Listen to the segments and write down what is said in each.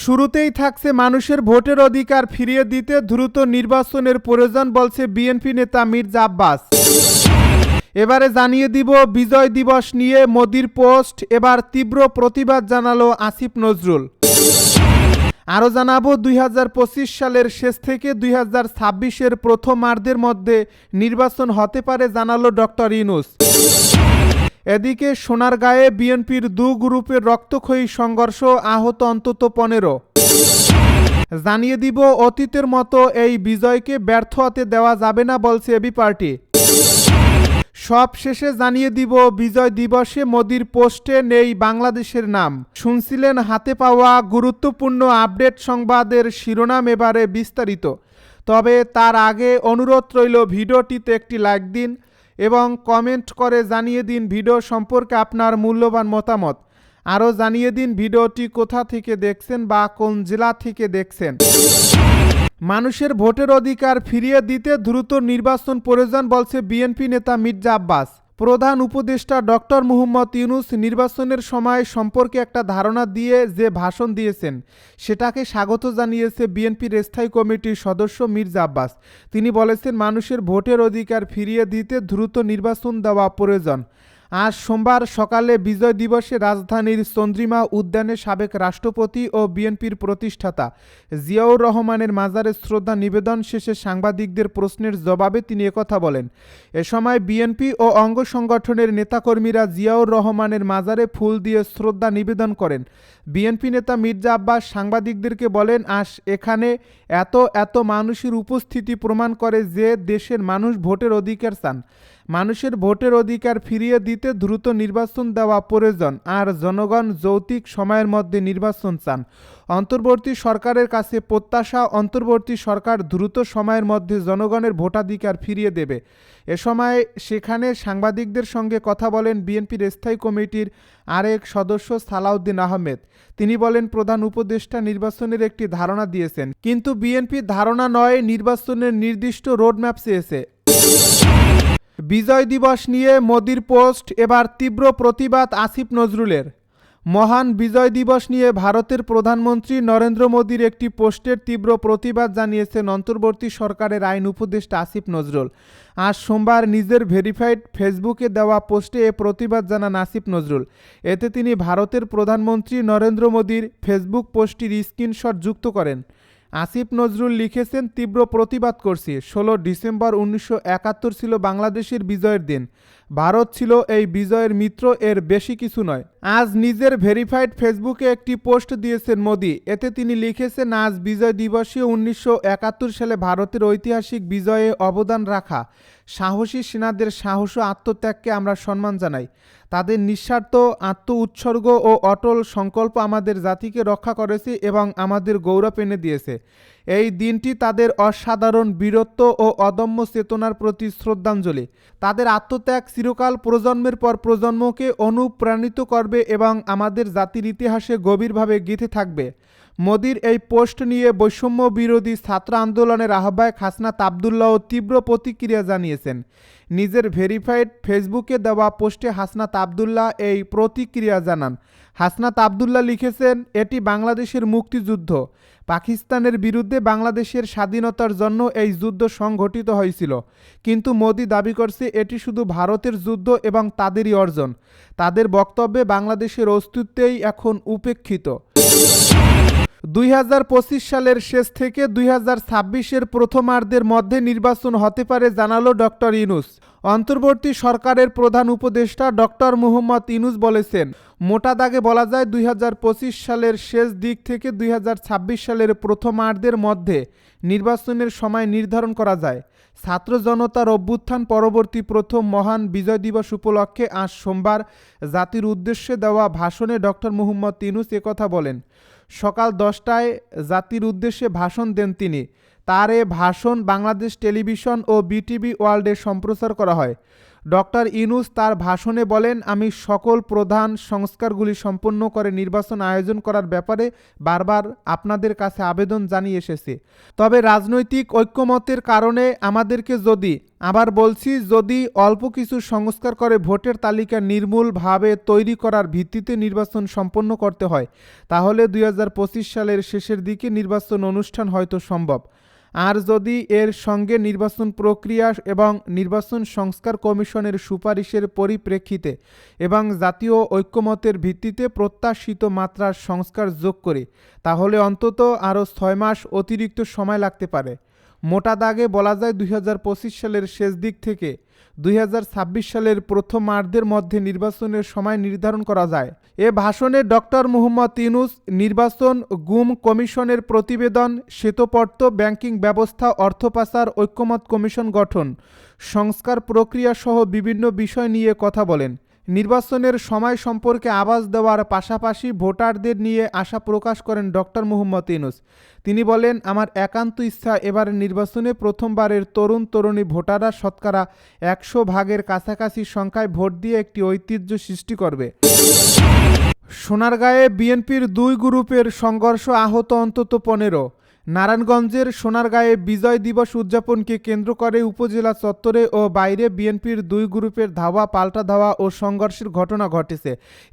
শুরুতেই থাকছে মানুষের ভোটের অধিকার ফিরিয়ে দিতে দ্রুত নির্বাচনের প্রয়োজন বলছে বিএনপি নেতা মির্জা আব্বাস। এবারে জানিয়ে দিব বিজয় দিবস নিয়ে মোদির পোস্ট, এবার তীব্র প্রতিবাদ জানালো আসিফ নজরুল। আরও জানাবো 2025 সালের শেষ থেকে 2026-এর প্রথমার্ধের মধ্যে নির্বাচন হতে পারে জানালো ডক্টর ইউনূস। এদিকে সোনারগাঁয়ে বিএনপির দু গ্রুপের রক্তক্ষয়ী সংঘর্ষ, আহত অন্তত 15। জানিয়ে দিব অতীতের মতো এই বিজয়কে ব্যর্থ হতে দেওয়া যাবে না বলছে এবি পার্টি। সব শেষে জানিয়ে দিব বিজয় দিবসে মোদির পোস্টে নেই বাংলাদেশের নাম। শুনছিলেন হাতে পাওয়া গুরুত্বপূর্ণ আপডেট সংবাদের শিরোনাম, এবারে বিস্তারিত। তবে তার আগে অনুরোধ রইল ভিডিওটিতে একটি লাইক দিন এবং কমেন্ট করে জানিয়ে দিন ভিডিও সম্পর্কে আপনার মূল্যবান মতামত। আরও জানিয়ে দিন ভিডিওটি কোথা থেকে দেখছেন বা কোন জেলা থেকে দেখছেন। মানুষের ভোটের অধিকার ফিরিয়ে দিতে দ্রুত নির্বাচন প্রয়োজন বলছে বিএনপি নেতা মির্জা আব্বাস। প্রধান উপদেষ্টা ডক্টর মুহাম্মদ ইউনূস নির্বাচনের সময় সম্পর্কে একটা ধারণা দিয়ে যে ভাষণ দিয়েছেন সেটাকে স্বাগত জানিয়েছে বিএনপির স্থায়ী কমিটির সদস্য মির্জা আব্বাস। তিনি বলেছেন মানুষের ভোটের অধিকার ফিরিয়ে দিতে দ্রুত নির্বাচন দেওয়া প্রয়োজন। আজ সোমবার সকালে বিজয় দিবসে রাজধানীর চন্দ্রিমা উদ্যানে সাবেক রাষ্ট্রপতি ও বিএনপির প্রতিষ্ঠাতা জিয়াউর রহমানের মাজারে শ্রদ্ধা নিবেদন শেষে সাংবাদিকদের প্রশ্নের জবাবে তিনি একথা বলেন। এ সময় বিএনপি ও অঙ্গ সংগঠনের নেতাকর্মীরা জিয়াউর রহমানের মাজারে ফুল দিয়ে শ্রদ্ধা নিবেদন করেন। বিএনপি নেতা মির্জা আব্বাস সাংবাদিকদেরকে বলেন, এখানে এত মানুষের উপস্থিতি প্রমাণ করে যে দেশের মানুষ ভোটের অধিকার চান। মানুষের ভোটের অধিকার ফিরিয়ে দিতে দ্রুত নির্বাচন দেওয়া প্রয়োজন, আর জনগণ যৌক্তিক সময়ের মধ্যে নির্বাচন চান। অন্তর্বর্তী সরকারের কাছে প্রত্যাশা অন্তর্বর্তী সরকার দ্রুত সময়ের মধ্যে জনগণের ভোটাধিকার ফিরিয়ে দেবে। এ সময় সেখানে সাংবাদিকদের সঙ্গে কথা বলেন বিএনপির স্থায়ী কমিটির আরেক সদস্য সালাউদ্দিন আহমেদ। তিনি বলেন, প্রধান উপদেষ্টা নির্বাচনের একটি ধারণা দিয়েছেন, কিন্তু বিএনপি ধারণা নয়, নির্বাচনের নির্দিষ্ট রোডম্যাপ চেয়েছে। বিজয় দিবস নিয়ে মোদির পোস্ট, এবার তীব্র প্রতিবাদ আসিফ নজরুলের। মহান বিজয় দিবস নিয়ে ভারতের প্রধানমন্ত্রী নরেন্দ্র মোদির একটি পোস্টের তীব্র প্রতিবাদ জানিয়েছেন অন্তর্বর্তী সরকারের আইন উপদেষ্টা আসিফ নজরুল। আজ সোমবার নিজের ভেরিফাইড ফেসবুকে দেওয়া পোস্টে এ প্রতিবাদ জানান আসিফ নজরুল। এতে তিনি ভারতের প্রধানমন্ত্রী নরেন্দ্র মোদির ফেসবুক পোস্টটির স্ক্রিনশট যুক্ত করেন। আসিফ নজরুল লিখেছেন, তীব্র প্রতিবাদ করছি। 16 ডিসেম্বর 1971 ছিল বাংলাদেশের বিজয়ের দিন। ভারত ছিল এই বিজয়ের মিত্র, এর বেশি কিছু নয়। আজ নিজের ভেরিফাইড ফেসবুকে একটি পোস্ট দিয়েছেন মোদি। এতে তিনি লিখেছেন, আজ বিজয় দিবসে 1971 সালে ভারতের ঐতিহাসিক বিজয়ে অবদান রাখা সাহসী সেনাদের সাহস ও আত্মত্যাগকে আমরা সম্মান জানাই। তাদের নিঃস্বার্থ আত্ম উৎসর্গ ও অটল সংকল্প আমাদের জাতিকে রক্ষা করেছে এবং আমাদের গৌরব এনে দিয়েছে। এই দিনটি তাদের অসাধারণ বীরত্ব ও অদম্য চেতনার প্রতি শ্রদ্ধাঞ্জলি। তাদের আত্মত্যাগ চিরকাল প্রজন্মের পর প্রজন্মকে অনুপ্রাণিত করবে এবং আমাদের জাতির ইতিহাসে গভীরভাবে গেঁথে থাকবে। মোদির এই পোস্ট নিয়ে বৈষম্য বিরোধী ছাত্র আন্দোলনের আহ্বায়ক হাসনাত আবদুল্লাহও তীব্র প্রতিক্রিয়া জানিয়েছেন। নিজের ভেরিফাইড ফেসবুকে দেওয়া পোস্টে হাসনাত আবদুল্লাহ এই প্রতিক্রিয়া জানান। হাসনাত আবদুল্লাহ লিখেছেন, এটি বাংলাদেশের মুক্তিযুদ্ধ। পাকিস্তানের বিরুদ্ধে বাংলাদেশের স্বাধীনতার জন্য এই যুদ্ধ সংঘটিত হয়েছিল, কিন্তু মোদি দাবি করছে এটি শুধু ভারতের যুদ্ধ এবং তাদেরই অর্জন। তাদের বক্তব্যে বাংলাদেশের অস্তিত্বই এখন উপেক্ষিত। 2025 সালের শেষ থেকে 2026-এর প্রথমার্ধের মধ্যে নির্বাচন হতে পারে জানালো ডক্টর ইউনূস। অন্তর্বর্তী সরকারের প্রধান উপদেষ্টা ডক্টর মুহাম্মদ ইউনূস বলেছেন, মোটা দাগে বলা যায় 2025 সালের শেষ দিক থেকে 2026 সালের প্রথমার্ধের মধ্যে নির্বাচনের সময় নির্ধারণ করা যায়। ছাত্র জনতার অভ্যুত্থান পরবর্তী প্রথম মহান বিজয় দিবস উপলক্ষে আজ সোমবার জাতির উদ্দেশ্যে দেওয়া ভাষণে ডক্টর মুহাম্মদ ইউনূস একথা বলেন। সকাল 10টায় জাতির উদ্দেশ্যে ভাষণ দেন তিনি। তার এ ভাষণ বাংলাদেশ টেলিভিশন ও বিটিভি ওয়ার্ল্ডে সম্প্রচার করা হয়। ডক্টর ইউনূস তার ভাষণে বলেন, আমি সকল প্রধান সংস্কারগুলি সম্পন্ন করে নির্বাচন আয়োজন করার ব্যাপারে বারবার আপনাদের কাছে আবেদন জানিয়ে এসেছি। তবে রাজনৈতিক ঐক্যমতের কারণে আমাদেরকে আবার বলছি, যদি অল্প কিছু সংস্কার করে ভোটের তালিকা নির্মূলভাবে তৈরি করার ভিত্তিতে নির্বাচন সম্পন্ন করতে হয়, তাহলে 2025 সালের শেষের দিকে নির্বাচন অনুষ্ঠান হয়তো সম্ভব। আর যদি এর সঙ্গে নির্বাচন প্রক্রিয়া এবং নির্বাচন সংস্কার কমিশনের সুপারিশের পরিপ্রেক্ষিতে এবং জাতীয় ঐক্যমতের ভিত্তিতে প্রত্যাশিত মাত্রার সংস্কার যোগ করি, তাহলে অন্তত আরও 6 মাস অতিরিক্ত সময় লাগতে পারে। মোটা দাগে বলা যায় 2025 সালের শেষ দিক থেকে 2026 সালের প্রথমার্ধের মধ্যে নির্বাচনের সময় নির্ধারণ করা যায়। এ ভাষণে ডক্টর মোহাম্মদ ইউনূস নির্বাচন গুম কমিশনের প্রতিবেদন, শ্বেতপত্র, ব্যাংকিং ব্যবস্থা, অর্থ পাচার ঐক্যমত কমিশন গঠন, সংস্কার প্রক্রিয়া সহ বিভিন্ন বিষয় নিয়ে কথা বলেন। নির্বাচনের সময় সম্পর্কে আভাস দেওয়ার পাশাপাশি ভোটারদের নিয়ে আশা প্রকাশ করেন ডক্টর মোহাম্মদ ইউনূস। তিনি বলেন, আমার একান্ত ইচ্ছা এবারের নির্বাচনে প্রথমবারের তরুণ তরুণী ভোটাররা শতকরা 100% কাছাকাছি সংখ্যায় ভোট দিয়ে একটি ঐতিহ্য সৃষ্টি করবে। সোনারগাঁয়ে বিএনপির 2 গ্রুপের সংঘর্ষ, আহত অন্তত 15। নারায়ণগঞ্জের সোনারগাঁয়ে বিজয় দিবস উদযাপনকে কেন্দ্র করে উপজেলা চত্বরে ও বাইরে বিএনপির 2 গ্রুপের ধাওয়া পাল্টা ধাওয়া ও সংঘর্ষের ঘটনা ঘটেছে।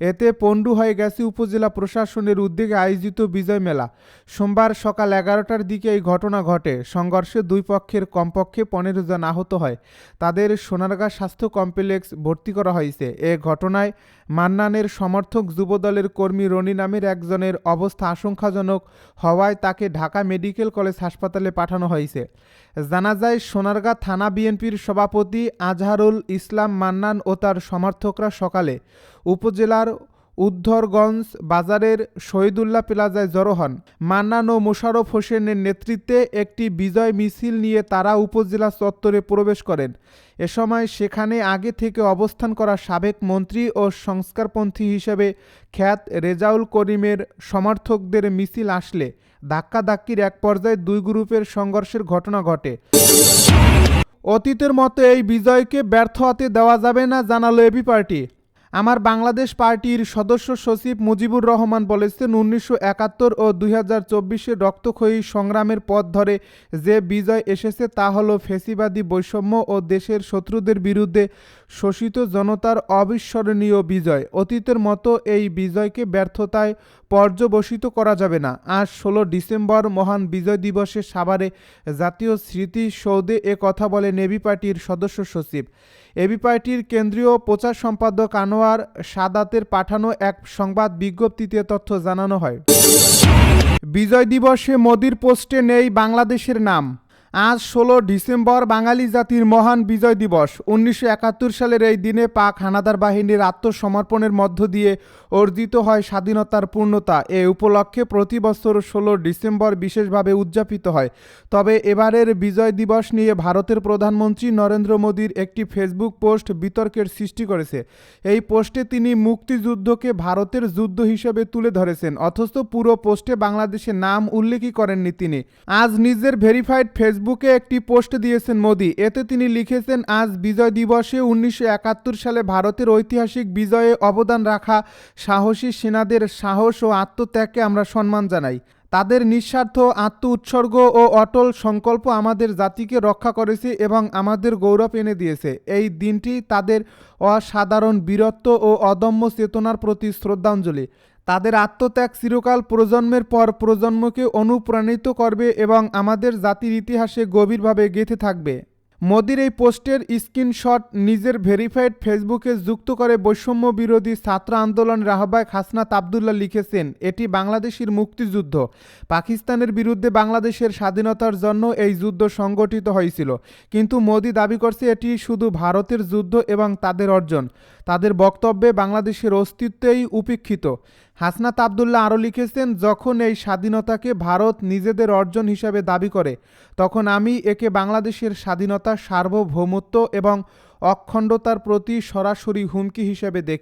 এতে পণ্ডু হয়ে গেছে উপজেলা প্রশাসনের উদ্যোগে আয়োজিত বিজয় মেলা। সোমবার সকাল 11টার দিকে এই ঘটনা ঘটে। সংঘর্ষে 2 পক্ষের কমপক্ষে 15 জন আহত হয়। তাদের সোনারগাঁ স্বাস্থ্য কমপ্লেক্স ভর্তি করা হয়েছে। এ ঘটনায় মান্নানের সমর্থক যুবদলের কর্মী রনি নামের একজনের অবস্থা আশঙ্কাজনক হওয়ায় তাকে ঢাকা মেডিকেল কলেজ হাসপাতালে পাঠানো হয়েছে। জানা যায়, সোনারগাঁ থানা বিএনপির সভাপতি আজহারুল ইসলাম মান্নান ও তার সমর্থকরা সকালে উপজেলার উদ্ধরগঞ্জ বাজারের শহীদুল্লাহ প্লাজায় জড়ো হন। মান্নান ও মোশাররফ হোসেনের নেতৃত্বে একটি বিজয় মিছিল নিয়ে তারা উপজেলা চত্বরে প্রবেশ করেন। এ সময় সেখানে আগে থেকে অবস্থান করা সাবেক মন্ত্রী ও সংস্কারপন্থী হিসেবে খ্যাত রেজাউল করিমের সমর্থকদের মিছিল আসলে ধাক্কাধাক্কির এক পর্যায়ে 2 গ্রুপের সংঘর্ষের ঘটনা ঘটে। অতীতের মতো এই বিজয়কে ব্যর্থ হতে দেওয়া যাবে না, জানালো এবি পার্টি। আমার বাংলাদেশ পার্টির সদস্য সচিব মুজিবুর রহমান বলেছেন, 1971 ও 2024-এর রক্তক্ষয়ী সংগ্রামের পথ ধরে যে বিজয় এসেছে তা হলো ফ্যাসিবাদী বৈষম্য ও দেশের শত্রুদের বিরুদ্ধে শোষিত জনতার অবিস্মরণীয় বিজয়। অতীতের মতো এই বিজয়কে ব্যর্থতায় পর্যবসিত করা যাবে না। আজ 16 ডিসেম্বর মহান বিজয় দিবসে সাভারে জাতীয় স্মৃতিসৌধে এ কথা বলেন এবি পার্টির সদস্য সচিব। এবি পার্টির কেন্দ্রীয় প্রচার সম্পাদক আনোয়ার সাদাতের পাঠানো এক সংবাদ বিজ্ঞপ্তিতে তথ্য জানানো হয়। বিজয় দিবসে মোদির পোস্টে নেই বাংলাদেশের নাম। আজ 16 ডিসেম্বর বাঙালি জাতির মহান বিজয় দিবস। 1971 সালের এই দিনে পাক হানাদার বাহিনীর আত্মসমর্পণের মধ্য দিয়ে অর্জিত হয় স্বাধীনতার পূর্ণতা। এ উপলক্ষে প্রতি বছর 16 ডিসেম্বর বিশেষভাবে উদযাপিত হয়। তবে এবারের বিজয় দিবস নিয়ে ভারতের প্রধানমন্ত্রী নরেন্দ্র মোদীর একটি ফেসবুক পোস্ট বিতর্কের সৃষ্টি করেছে। এই পোস্টে তিনি মুক্তিযুদ্ধকে ভারতের যুদ্ধ হিসেবে তুলে ধরেছেন, অথচ পুরো পোস্টে বাংলাদেশের নাম উল্লেখই করেননি তিনি। আজ নিজের ভেরিফাইড ফেসবুকে একটি পোস্ট দিয়েছেন মোদি। এতে তিনি লিখেছেন, আজ বিজয় দিবসে 1971 সালে ভারতের ঐতিহাসিক বিজয়ে অবদান রাখা সাহসী সেনাদের সাহস ও আত্মত্যাগকে আমরা সম্মান জানাই। তাদের নিঃস্বার্থ আত্ম উৎসর্গ ও অটল সংকল্প আমাদের জাতিকে রক্ষা করেছে এবং আমাদের গৌরব এনে দিয়েছে। এই দিনটি তাদের অসাধারণ বীরত্ব ও অদম্য চেতনার প্রতি শ্রদ্ধাঞ্জলি। তাদের আত্মত্যাগ চিরকাল প্রজন্মের পর প্রজন্মকে অনুপ্রাণিত করবে এবং আমাদের জাতির ইতিহাসে গভীরভাবে গেঁথে থাকবে। মোদির এই পোস্টের স্ক্রিনশট নিজের ভেরিফাইড ফেসবুকে যুক্ত করে বৈষম্য বিরোধী ছাত্র আন্দোলনের আহ্বায়ক হাসনাত আবদুল্লাহ লিখেছেন, এটি বাংলাদেশের মুক্তিযুদ্ধ। পাকিস্তানের বিরুদ্ধে বাংলাদেশের স্বাধীনতার জন্য এই যুদ্ধ সংগঠিত হয়েছিল, কিন্তু মোদি দাবি করছে এটি শুধু ভারতের যুদ্ধ এবং তাদের অর্জন। তাদের বক্তব্যে বাংলাদেশের অস্তিত্বই উপেক্ষিত। হাসনাত আবদুল্লাহ আরও লিখেছেন, যখন এই স্বাধীনতাকে ভারত নিজেদের অর্জন হিসাবে দাবি করে, তখন আমি একে বাংলাদেশের স্বাধীনতা, সার্বভৌমত্ব এবং অখণ্ডতার প্রতি সরাসরি হুমকি হিসেবে দেখি।